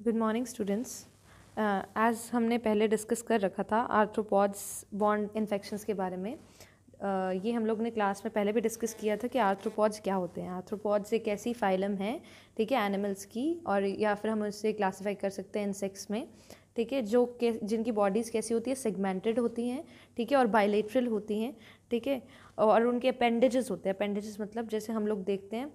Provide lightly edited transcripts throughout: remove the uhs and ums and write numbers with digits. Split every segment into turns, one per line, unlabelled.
Good morning students. As हमने पहले discuss कर रखा था आर्थ्रोपॉड्स बॉन्ड इन्फेक्शंस के बारे में। ये हम लोग ने क्लास में पहले भी डिस्कस किया था कि आर्थ्रोपॉड्स क्या होते हैं। आर्थ्रोपॉड्स एक ऐसी फाइलम है, ठीक है, एनिमल्स की, और या फिर हम उससे क्लासीफाई कर सकते हैं इंसेक्ट्स में, ठीक है, जो जिनकी बॉडीज़ कैसी होती है, सेगमेंटेड होती हैं, ठीक है, और बायलेटरल होती हैं, ठीक है, और उनके अपेंडेजेस होते हैं। अपेंडेजेस मतलब जैसे हम लोग देखते हैं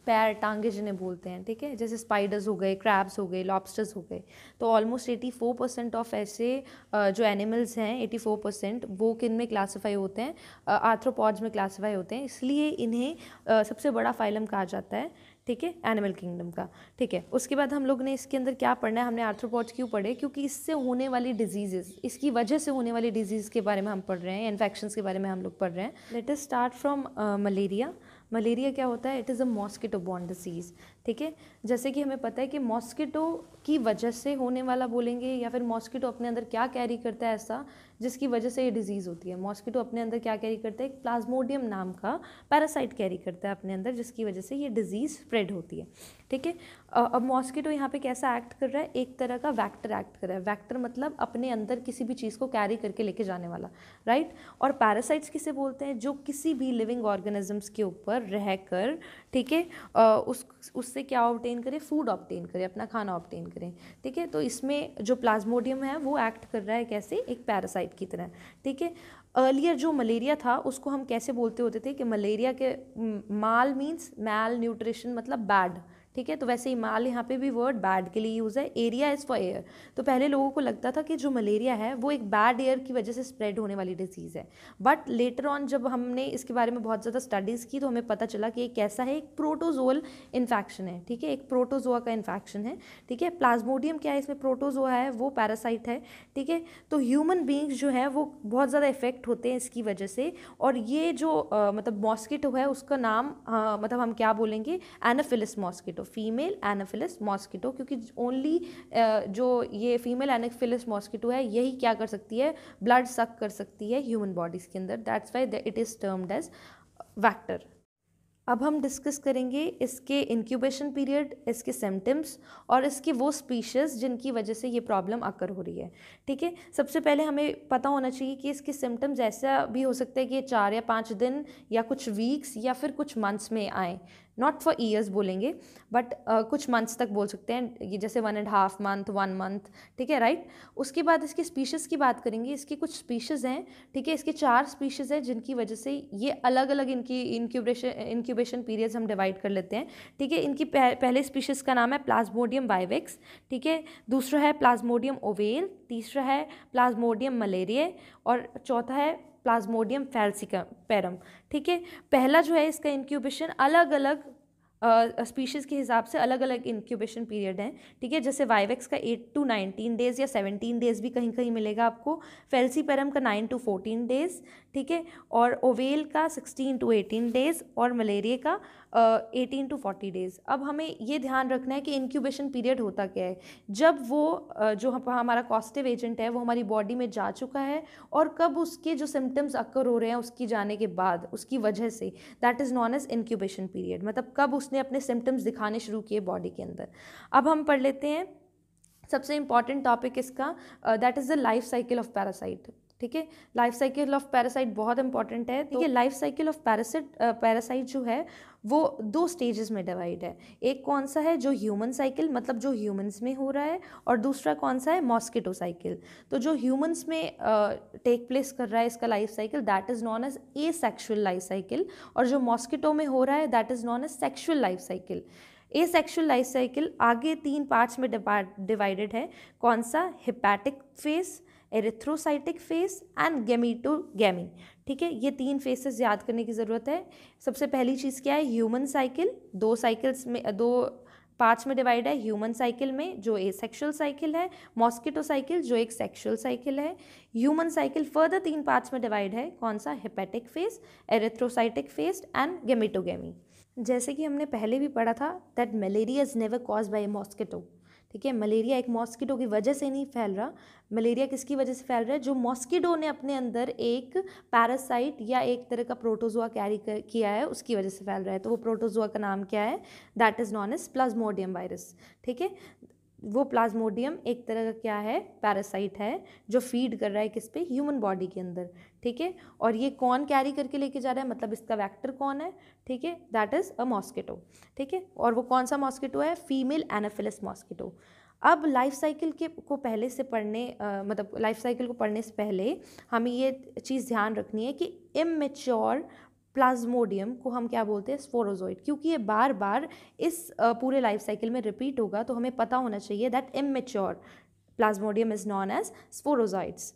पैर, टांगे जिन्हें बोलते हैं, ठीक है, जैसे स्पाइडर्स हो गए, क्रैब्स हो गए, लॉबस्टर्स हो गए। तो ऑलमोस्ट 84% ऑफ ऐसे जो एनिमल्स हैं, 84% वो किन में क्लासीफाई होते हैं, आर्थ्रोपॉड्स में क्लासीफाई होते हैं। इसलिए इन्हें सबसे बड़ा फाइलम कहा जाता है, ठीक है, एनिमल किंगडम का। ठीक है, उसके बाद हम लोग ने इसके अंदर क्या पढ़ना है, हमने आर्थ्रोपॉड्स क्यों पढ़े, क्योंकि इससे होने वाली डिजीजेस, इसकी वजह से होने वाली डिजीज़ के बारे में हम पढ़ रहे हैं, इन्फेक्शंस के बारे में हम लोग पढ़ रहे हैं। Let us start from malaria. Malaria क्या होता है? It is a mosquito borne disease, ठीक है। जैसे कि हमें पता है कि मॉस्किटो की वजह से होने वाला बोलेंगे, या फिर मॉस्किटो अपने अंदर क्या कैरी करता है ऐसा जिसकी वजह से ये डिजीज़ होती है। मॉस्किटो अपने अंदर क्या कैरी करता है? एक प्लाज्मोडियम नाम का पैरासाइट कैरी करता है अपने अंदर, जिसकी वजह से ये डिजीज़ स्प्रेड होती है, ठीक है। अब मॉस्किटो यहाँ पे कैसा एक्ट कर रहा है? एक तरह का वैक्टर एक्ट कर रहा है। वैक्टर मतलब अपने अंदर किसी भी चीज़ को कैरी करके लेके जाने वाला, राइट। और पैरासाइट्स किसे बोलते हैं? जो किसी भी लिविंग ऑर्गेनिजम्स के ऊपर रहकर, ठीक है, उससे क्या ऑब्टेन करें? फूड ऑब्टेन करें, अपना खाना ऑब्टेन करें, ठीक है। तो इसमें जो प्लाज्मोडियम है वो एक्ट कर रहा है कैसे? एक पैरासाइट की तरह, ठीक है। अर्लियर जो मलेरिया था उसको हम कैसे बोलते होते थे कि मलेरिया के माल मीन्स मैल न्यूट्रिशन, मतलब बैड, ठीक है। तो वैसे ही माल यहाँ पे भी वर्ड बैड के लिए यूज़ है। Area is for air. तो पहले लोगों को लगता था कि जो मलेरिया है वो एक बैड एयर की वजह से स्प्रेड होने वाली डिजीज़ है, बट लेटर ऑन जब हमने इसके बारे में बहुत ज़्यादा स्टडीज़ की तो हमें पता चला कि एक कैसा है, एक प्रोटोजोअल इन्फेक्शन है, ठीक है, एक प्रोटोजोआ का इन्फेक्शन है, ठीक है। प्लाज्मोडियम क्या है? इसमें प्रोटोजोआ है, वो पैरासाइट है, ठीक है। तो ह्यूमन बींग्स जो है वो बहुत ज़्यादा इफेक्ट होते हैं इसकी वजह से। और ये जो मतलब मॉस्किटो है उसका नाम मतलब हम क्या बोलेंगे? Anopheles mosquito, female anopheles mosquito, क्योंकि ओनली जो ये फीमेल एनाफिलिस मॉस्किटो है यही क्या कर सकती है? ब्लड सक कर सकती है ह्यूमन बॉडीज़ के अंदर। That's why it is termed as vector. अब हम डिस्कस करेंगे इसके इंक्यूबेशन पीरियड, इसके सिम्टम्स और इसके वो स्पीशीज़ जिनकी वजह से ये प्रॉब्लम अकर हो रही है, ठीक है। सबसे पहले हमें पता होना चाहिए कि इसके सिम्टम्स ऐसा भी हो सकता है कि 4 या 5 दिन या कुछ वीक्स या फिर कुछ मंथ्स में आए, नॉट फॉर ईयर्स बोलेंगे, बट कुछ मंथ्स तक बोल सकते हैं, ये जैसे 1.5 मंथ, 1 मंथ, ठीक है, राइट। उसके बाद इसकी स्पीशीज़ की बात करेंगे। इसकी कुछ स्पीशीज़ हैं, ठीक है, इसके 4 स्पीशीज़ हैं जिनकी वजह से ये अलग अलग इनकी इंक्यूबेशन पीरियड्स हम डिवाइड कर लेते हैं, ठीक है। इनकी पहले स्पीशीज़ का नाम है प्लाज्मोडियम वाइवेक्स, ठीक है। दूसरा है प्लाज्मोडियम ओवेल, तीसरा है प्लाज्मोडियम मलेरिया और चौथा है प्लाज्मोडियम फैल्सिपेरम, ठीक है। पहला जो है इसका इंक्यूबेशन अलग अलग स्पीशीज़ के हिसाब से अलग अलग इंक्यूबेशन पीरियड हैं, ठीक है। जैसे वाइवेक्स का 8 to 19 डेज़ या 17 डेज़ भी कहीं कहीं मिलेगा आपको। फेल्सीपेरम का 9 to 14 डेज़, ठीक है। और ओवेल का 16 to 18 डेज़ और मलेरिया का 18 to 40 डेज़। अब हमें ये ध्यान रखना है कि इंक्यूबेशन पीरियड होता क्या है? जब वो जो हमारा कॉस्टिव एजेंट है वो हमारी बॉडी में जा चुका है, और कब उसके जो सिम्टम्स अकर हो रहे हैं उसकी जाने के बाद, उसकी वजह से, that is known as incubation period. मतलब कब उसने अपने सिम्टम्स दिखाने शुरू किए बॉडी के अंदर। अब हम पढ़ लेते हैं सबसे इंपॉर्टेंट टॉपिक इसका, that is the life cycle of parasite, ठीक है। लाइफ साइकिल ऑफ पैरासाइट बहुत इंपॉर्टेंट है, ठीक है। लाइफ साइकिल ऑफ पैरासाइट जो है वो 2 स्टेजेस में डिवाइड है। एक कौन सा है? जो ह्यूमन साइकिल, मतलब जो ह्यूमंस में हो रहा है, और दूसरा कौन सा है? Mosquito cycle. तो जो ह्यूमंस में टेक प्लेस कर रहा है इसका life cycle, that is known as asexual life cycle, और जो मॉस्किटो में हो रहा है that is known as sexual life cycle. Asexual life cycle आगे 3 पार्ट्स में डिवाइडेड है। कौन सा? Hepatic phase, erythrocytic phase and gametogamy, ठीक है। ये 3 फेसेस याद करने की ज़रूरत है। सबसे पहली चीज़ क्या है? ह्यूमन साइकिल 2 साइकिल्स में, 2 पार्ट्स में डिवाइड है। ह्यूमन साइकिल में जो एसेक्सुअल साइकिल है, मॉस्किटो साइकिल जो एक सेक्सुअल साइकिल है। ह्यूमन साइकिल फर्दर 3 पार्ट्स में डिवाइड है। कौन सा? Hepatic phase, erythrocytic phase and gametogamy. जैसे कि हमने पहले भी पढ़ा था that malaria is never cause by a mosquito, ठीक है। मलेरिया एक मॉस्किटो की वजह से नहीं फैल रहा। मलेरिया किसकी वजह से फैल रहा है? जो मॉस्किटो ने अपने अंदर एक पैरासाइट या एक तरह का प्रोटोजोआ कैरी किया है उसकी वजह से फैल रहा है। तो वो प्रोटोजोआ का नाम क्या है? That is known as plasmodium virus, ठीक है। वो प्लाज्मोडियम एक तरह का क्या है, पैरासाइट है जो फीड कर रहा है किस पे, ह्यूमन बॉडी के अंदर, ठीक है। और ये कौन कैरी करके लेके जा रहा है, मतलब इसका वेक्टर कौन है, ठीक है, दैट इज़ अ मॉस्किटो, ठीक है। और वो कौन सा मॉस्किटो है, फीमेल एनाफिलिस मॉस्किटो। अब लाइफ साइकिल के को पहले से पढ़ने मतलब लाइफ साइकिल को पढ़ने से पहले हमें ये चीज़ ध्यान रखनी है कि इमेच्योर प्लाज्मोडियम को हम क्या बोलते हैं, स्पोरोजोइड, क्योंकि ये बार बार इस पूरे लाइफ साइकिल में रिपीट होगा, तो हमें पता होना चाहिए that immature plasmodium is known as sporozoites.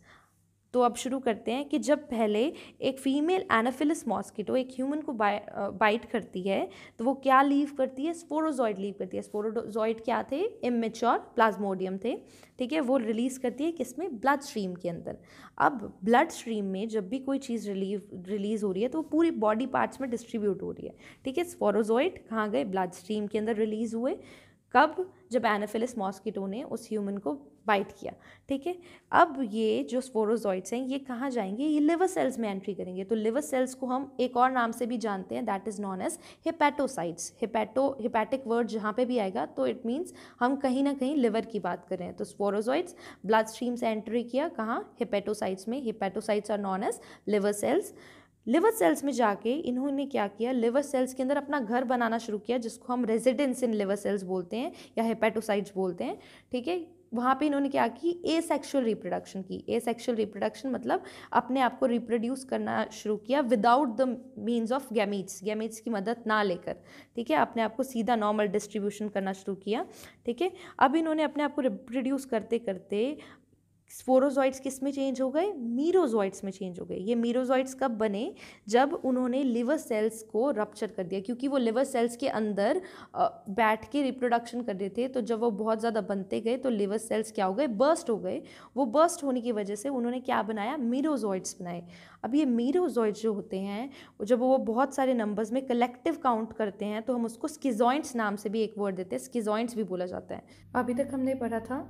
तो अब शुरू करते हैं कि जब पहले एक फीमेल एनाफिलिस मॉस्किटो एक ह्यूमन को बाइट करती है तो वो क्या लीव करती है, स्पोरोजॉइड लीव करती है। स्पोरोजॉइड क्या थे, इमेच्योर प्लाज्मोडियम थे, ठीक है। वो रिलीज़ करती है किसमें, ब्लड स्ट्रीम के अंदर। अब ब्लड स्ट्रीम में जब भी कोई चीज़ रिलीज़ हो रही है तो वो पूरी बॉडी पार्ट्स में डिस्ट्रीब्यूट हो रही है, ठीक है। स्पोरोजॉइड कहाँ गए, ब्लड स्ट्रीम के अंदर रिलीज़ हुए, कब, जब एनाफिलिस मॉस्किटो ने उस ह्यूमन को बाइट किया, ठीक है। अब ये जो स्पोरोजॉइड्स हैं ये कहाँ जाएंगे, ये लिवर सेल्स में एंट्री करेंगे। तो लिवर सेल्स को हम एक और नाम से भी जानते हैं, that is known as hepatocytes. Hepatic word जहाँ पे भी आएगा तो इट मीन्स हम कहीं ना कहीं लिवर की बात कर रहे हैं। तो स्पोरोजॉइड्स ब्लड स्ट्रीम से एंट्री किया कहाँ, हेपेटोसाइट्स में। Hepatocytes are known as liver cells. Liver cells में जाके इन्होंने क्या किया, लिवर सेल्स के अंदर अपना घर बनाना शुरू किया, जिसको हम रेजिडेंस इन लिवर सेल्स बोलते हैं या हेपेटोसाइट्स बोलते हैं, ठीक है। वहाँ पे इन्होंने क्या की, एसेक्सुअल रिप्रोडक्शन की। एसेक्सुअल रिप्रोडक्शन मतलब अपने आप को रिप्रोड्यूस करना शुरू किया without the means of gametes की मदद ना लेकर, ठीक है। अपने आप को सीधा नॉर्मल डिस्ट्रीब्यूशन करना शुरू किया, ठीक है। अब इन्होंने अपने आप को रिप्रोड्यूस करते करते स्पोरोजॉइड्स किस में चेंज हो गए, मीरोजॉइड्स में चेंज हो गए। ये मीरोजॉइड्स कब बने, जब उन्होंने लिवर सेल्स को रप्चर कर दिया, क्योंकि वो लिवर सेल्स के अंदर बैठ के रिप्रोडक्शन कर रहे थे। तो जब वो बहुत ज़्यादा बनते गए तो लिवर सेल्स क्या हो गए, बर्स्ट हो गए। वो बर्स्ट होने की वजह से उन्होंने क्या बनाया, मीरोजॉइड्स बनाए। अब ये मीरोजॉइड्स जो होते हैं जब वो बहुत सारे नंबर्स में कलेक्टिव काउंट करते हैं तो हम उसको स्किजॉइड्स नाम से भी एक वर्ड देते हैं, स्किजॉइड्स भी बोला जाता है। अभी तक हमने पढ़ा था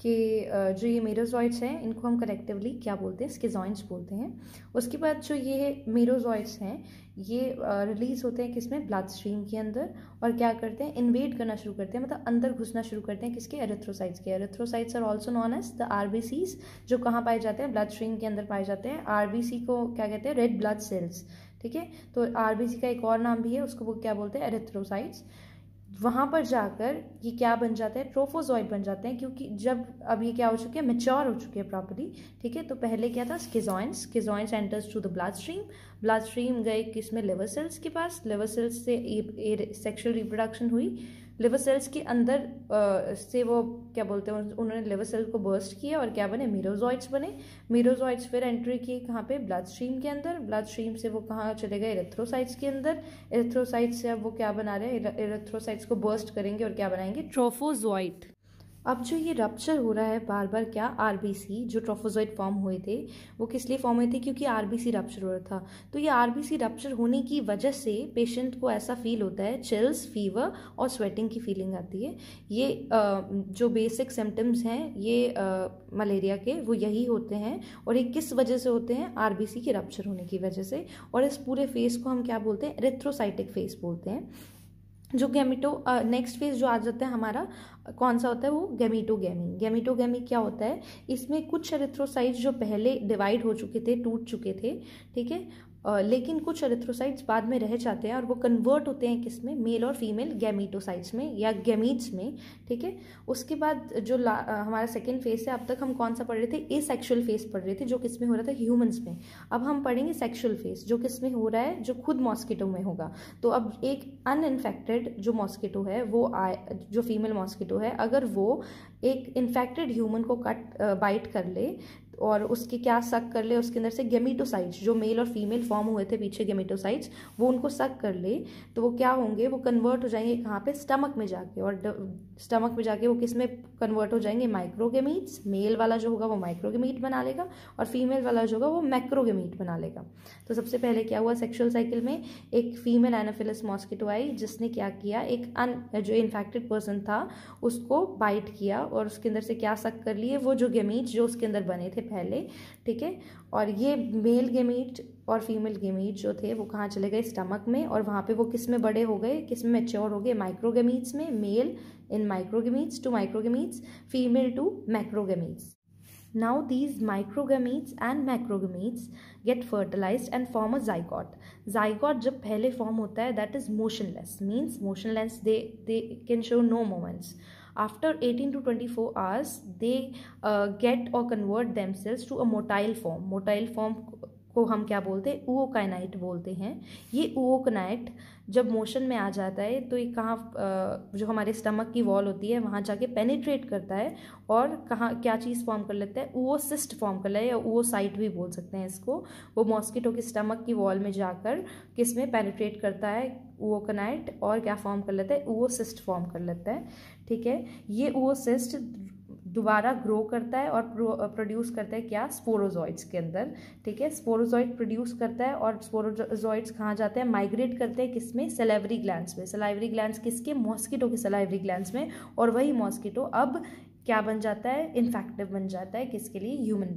कि जो ये मीरोजॉइड्स हैं इनको हम कलेक्टिवली क्या बोलते हैं, स्किजॉइड्स बोलते हैं। उसके बाद जो ये मीरोजॉइड्स हैं ये रिलीज़ होते हैं किसमें, ब्लड स्ट्रीम के अंदर, और क्या करते हैं, इन्वेड करना शुरू करते हैं, मतलब अंदर घुसना शुरू करते हैं किसके, एरिथ्रोसाइट्स के। Erythrocytes are also known as the RBCs, जो कहाँ पाए जाते हैं, ब्लड स्ट्रीम के अंदर पाए जाते हैं। आरबीसी को क्या कहते हैं, रेड ब्लड सेल्स, ठीक है। तो आरबीसी का एक और नाम भी है, उसको वो क्या बोलते हैं, एरिथ्रोसाइट्स। वहाँ पर जाकर ये क्या बन जाते हैं, ट्रोफोजॉइड बन जाते हैं, क्योंकि जब अब ये क्या हो चुके हैं, मैच्योर हो चुके हैं प्रॉपर्ली, ठीक है। तो पहले क्या था, schizoids enters to the blood stream गए किसमें, लिवर सेल्स के पास। लिवर सेल्स से सेक्सुअल रिप्रोडक्शन हुई। लिवर सेल्स के अंदर से वो क्या बोलते हैं, उन्होंने लिवर सेल को बर्स्ट किया और क्या बने, मीरोजॉइड्स बने। मीरोजॉइड्स फिर एंट्री किए कहाँ पे, ब्लड स्ट्रीम के अंदर। ब्लड स्ट्रीम से वो कहाँ चले गए, एरिथ्रोसाइट्स के अंदर। एरिथ्रोसाइट्स से अब वो क्या बना रहे हैं, एरिथ्रोसाइट्स को बर्स्ट करेंगे और क्या बनाएंगे, ट्रोफोजॉइड। अब जो ये रप्चर हो रहा है बार बार, क्या, आरबीसी जो ट्रोफोजॉइड फॉर्म हुए थे वो किस लिए फॉर्म हुए थे, क्योंकि आरबीसी रप्चर हो रहा था। तो ये आरबीसी रप्चर होने की वजह से पेशेंट को ऐसा फील होता है, चिल्स, फीवर और स्वेटिंग की फीलिंग आती है। ये जो बेसिक सिम्टम्स हैं ये मलेरिया के वो यही होते हैं। और ये किस वजह से होते हैं, आरबीसी के रप्चर होने की वजह से। और इस पूरे फेज को हम क्या बोलते हैं, एरिथ्रोसाइटिक फेज बोलते हैं। जो नेक्स्ट फेज जो आ जाता है हमारा, कौन सा होता है वो, गैमीटोगेमी क्या होता है, इसमें कुछ एरिथ्रोसाइट्स जो पहले डिवाइड हो चुके थे, टूट चुके थे, ठीक है, लेकिन कुछ एरिथ्रोसाइट्स बाद में रह जाते हैं और वो कन्वर्ट होते हैं किसमें, मेल और फीमेल गैमीटोसाइट्स में या गैमीट्स में, ठीक है। उसके बाद जो हमारा सेकेंड फेज है, अब तक हम कौन सा पढ़ रहे थे, एसेक्सुअल फेज पढ़ रहे थे, जो किसमें हो रहा था, ह्यूमंस में। अब हम पढ़ेंगे सेक्सुअल फेज, जो किसमें हो रहा है, जो खुद मॉस्किटो में होगा। तो अब एक अनइन्फेक्टेड जो मॉस्किटो है वो जो फीमेल मॉस्किटो है, अगर वो एक इन्फेक्टेड ह्यूमन को बाइट कर ले और उसके क्या सक कर ले, उसके अंदर से गैमीटोसाइट्स जो मेल और फीमेल फॉर्म हुए थे पीछे, गैमीटोसाइट्स वो उनको सक कर ले, तो वो क्या होंगे, वो कन्वर्ट हो जाएंगे कहाँ पे, स्टमक में जाके। और स्टमक में जाके वो किस में कन्वर्ट हो जाएंगे, माइक्रोगेमीट्स। मेल वाला जो होगा वो माइक्रोगेमीट बना लेगा और फीमेल वाला जो होगा वो मैक्रोगेमीट बना लेगा। तो सबसे पहले क्या हुआ, सेक्सुअल साइकिल में एक फीमेल एनाफिलिस मॉस्किटो आई, जिसने क्या किया, एक जो इन्फेक्टेड पर्सन था उसको बाइट किया और उसके अंदर से क्या सक कर लिए, वो जो गैमीट्स जो उसके अंदर बने थे पहले, ठीक है। और ये मेल गेमीट और फीमेल गेमीट जो थे वो कहाँ चले गए, स्टमक में, और वहाँ पे वो किस में बड़े हो गए, किस में मैच्योर हो गए, माइक्रोगेमीट्स में, mail in microgametes to macrogametes, female to macrogametes. Now these microgametes and macrogametes get fertilized and form a zygote. Zygote जब पहले form होता है that is motionless, means motionless, they can show no movements. After 18 to 24 hours they get or convert themselves to a motile form. Motile form को हम क्या बोलते हैं, ookinete बोलते हैं। ये ookinete जब मोशन में आ जाता है तो ये कहाँ, जो हमारे स्टमक की वॉल होती है वहाँ जाके पेनिट्रेट करता है और कहाँ क्या चीज़ फॉर्म कर लेता है, oocyst फॉर्म कर लेता है, या oocyte भी बोल सकते हैं इसको। वो मॉस्किटो की स्टमक की वॉल में जाकर किस में पेनिट्रेट करता है, ookinete, और क्या फॉर्म कर लेता है, oocyst फॉर्म कर लेता है, ठीक है। ये oocyst दोबारा ग्रो करता है और प्रोड्यूस करता है क्या, स्पोरोजॉइड्स के अंदर, ठीक है। स्पोरोजॉइड प्रोड्यूस करता है और स्पोरोजॉइड्स कहाँ जाते हैं, माइग्रेट करते हैं किस में, सलाइवरी ग्लैंड्स में। सलाइवरी ग्लैंड्स किसके, मॉस्किटो के सलाइवरी ग्लैंड्स में। और वही मॉस्किटो अब क्या बन जाता है, इन्फेक्टिव बन जाता है किसके लिए, ह्यूमन